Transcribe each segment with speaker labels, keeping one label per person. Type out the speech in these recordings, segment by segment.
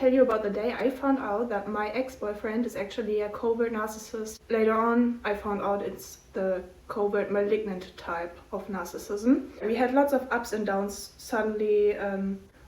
Speaker 1: tell you about the day I found out that my ex-boyfriend is actually a covert narcissist. Later on, I found out it's the covert malignant type of narcissism. We had lots of ups and downs. Suddenly,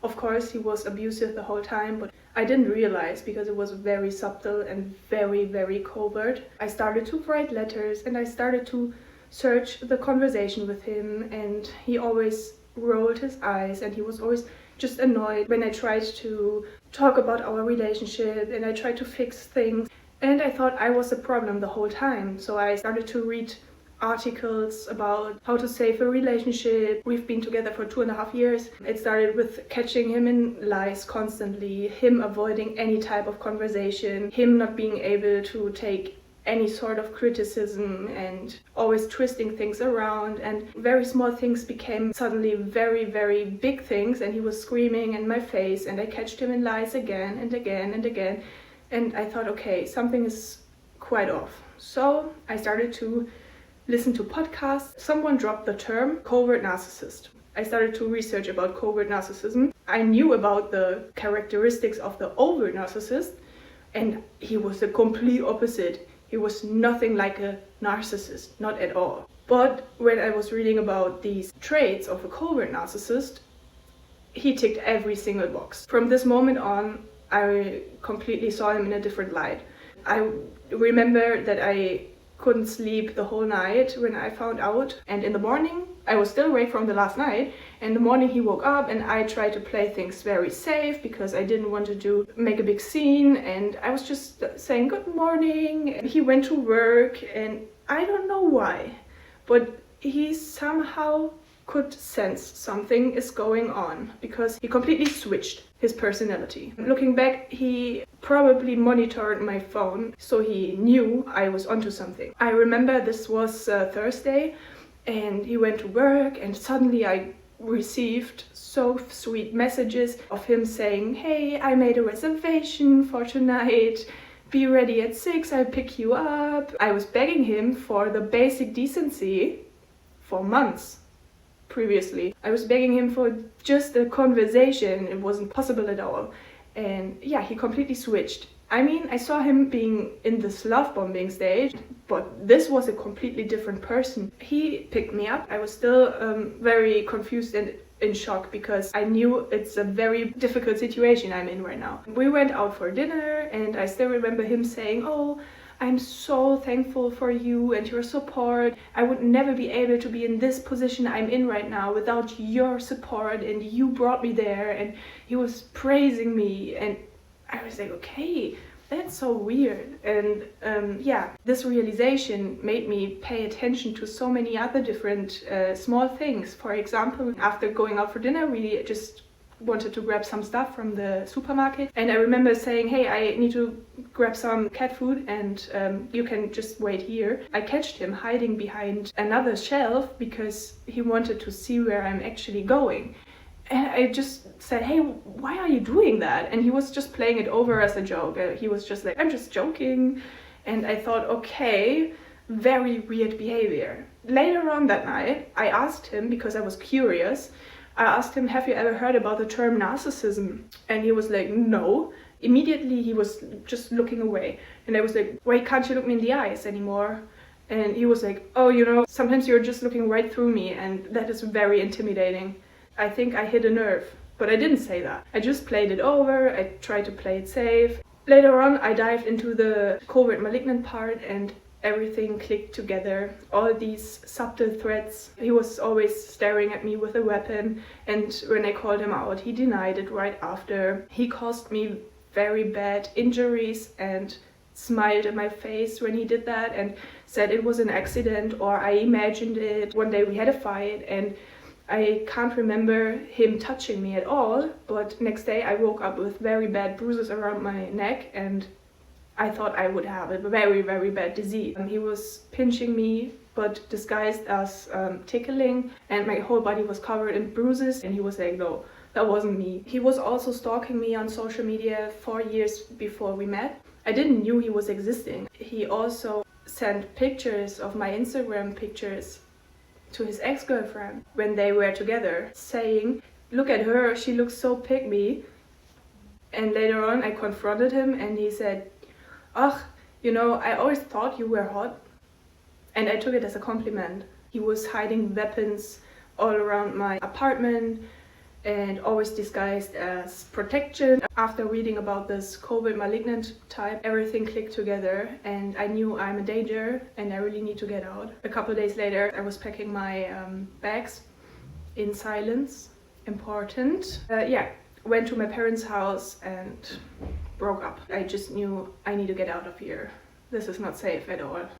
Speaker 1: of course, he was abusive the whole time, but I didn't realize because it was very subtle and very, very covert. I started to write letters and I started to search the conversation with him, and he always rolled his eyes and he was always just annoyed when I tried to talk about our relationship and I tried to fix things. And I thought I was the problem the whole time. So I started to read articles about how to save a relationship. We've been together for 2.5 years. It started with catching him in lies constantly, him avoiding any type of conversation, him not being able to take any sort of criticism and always twisting things around, and very small things became suddenly very, very big things, and he was screaming in my face and I catched him in lies again and again and again, and I thought, okay, something is quite off. So I started to listen to podcasts. Someone dropped the term covert narcissist. I started to research about covert narcissism. I knew about the characteristics of the overt narcissist, and he was the complete opposite. He was nothing like a narcissist, not at all. But when I was reading about these traits of a covert narcissist, he ticked every single box. From this moment on, I completely saw him in a different light. I remember that I couldn't sleep the whole night when I found out, and in the morning I was still awake from the last night. In the morning he woke up and I tried to play things very safe because I didn't want to make a big scene, and I was just saying good morning, and he went to work, and I don't know why, but he somehow could sense something is going on because he completely switched his personality. Looking back, he probably monitored my phone, so he knew I was onto something. I remember this was Thursday, and he went to work, and suddenly I received so sweet messages of him saying, hey, I made a reservation for tonight, be ready at 6, I'll pick you up. I was begging him for the basic decency for months previously. I was begging him for just a conversation. It wasn't possible at all. And yeah, he completely switched. I mean, I saw him being in this love bombing stage, but this was a completely different person. He picked me up. I was still very confused and in shock because I knew it's a very difficult situation I'm in right now. We went out for dinner and I still remember him saying, oh, I'm so thankful for you and your support. I would never be able to be in this position I'm in right now without your support, and you brought me there. And he was praising me, and I was like, okay, that's so weird. And yeah, this realization made me pay attention to so many other different small things. For example, after going out for dinner, we just wanted to grab some stuff from the supermarket, and I remember saying, hey, I need to grab some cat food and you can just wait here. I catched him hiding behind another shelf because he wanted to see where I'm actually going. And I just said, hey, why are you doing that? And he was just playing it over as a joke. He was just like, I'm just joking. And I thought, okay, very weird behavior. Later on that night, I asked him, because I was curious, I asked him, have you ever heard about the term narcissism? And he was like, no. Immediately he was just looking away. And I was like, wait, can't you look me in the eyes anymore? And he was like, oh, you know, sometimes you're just looking right through me, and that is very intimidating. I think I hit a nerve, but I didn't say that. I just played it over. I tried to play it safe. Later on, I dived into the covert malignant part, and everything clicked together. All these subtle threats. He was always staring at me with a weapon, and when I called him out, he denied it right after. He caused me very bad injuries and smiled in my face when he did that and said it was an accident or I imagined it. One day we had a fight and I can't remember him touching me at all, but next day I woke up with very bad bruises around my neck, and I thought I would have a very, very bad disease. He was pinching me, but disguised as tickling, and my whole body was covered in bruises, and he was like, no, that wasn't me. He was also stalking me on social media 4 years before we met. I didn't knew he was existing. He also sent pictures of my Instagram pictures to his ex-girlfriend when they were together, saying, look at her, she looks so pick me. And later on I confronted him and he said, "Ugh, you know, I always thought you were hot." And I took it as a compliment. He was hiding weapons all around my apartment and always disguised as protection. After reading about this COVID malignant type, everything clicked together and I knew I'm a danger and I really need to get out. A couple of days later, I was packing my bags in silence. Important. Went to my parents' house and broke up. I just knew I need to get out of here. This is not safe at all.